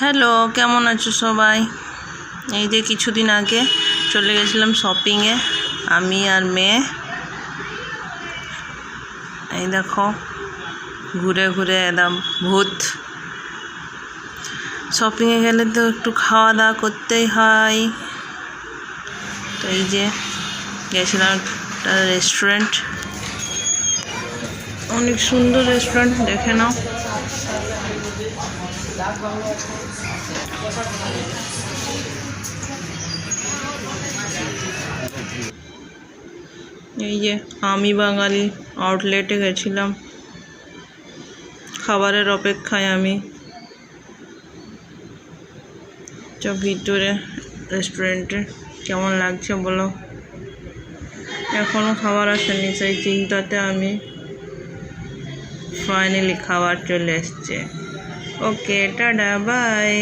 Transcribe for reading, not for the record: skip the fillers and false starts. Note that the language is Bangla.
হ্যালো, কেমন আছো সবাই? এই যে কিছুদিন আগে চলে গেছিলাম শপিংয়ে আমি আর মেয়ে। এই দেখো ঘুরে ঘুরে একদম ভূত। শপিংয়ে গেলে তো একটু খাওয়া দাওয়া করতেই হয়। তো এই যে গেছিলাম একটা রেস্টুরেন্ট, অনেক সুন্দর রেস্টুরেন্ট, দেখে নাও। এই যে আমি বাঙালি আউটলেটে গেছিলাম খাবারের অপেক্ষায়। আমি ভিতরে রেস্টুরেন্টে কেমন লাগছে বলো। এখনো খাবার আসেনি, সেই চিন্তাতে আমি ফাইনালি খাবার চলে এসছে। ওকে, টাটা, বাই।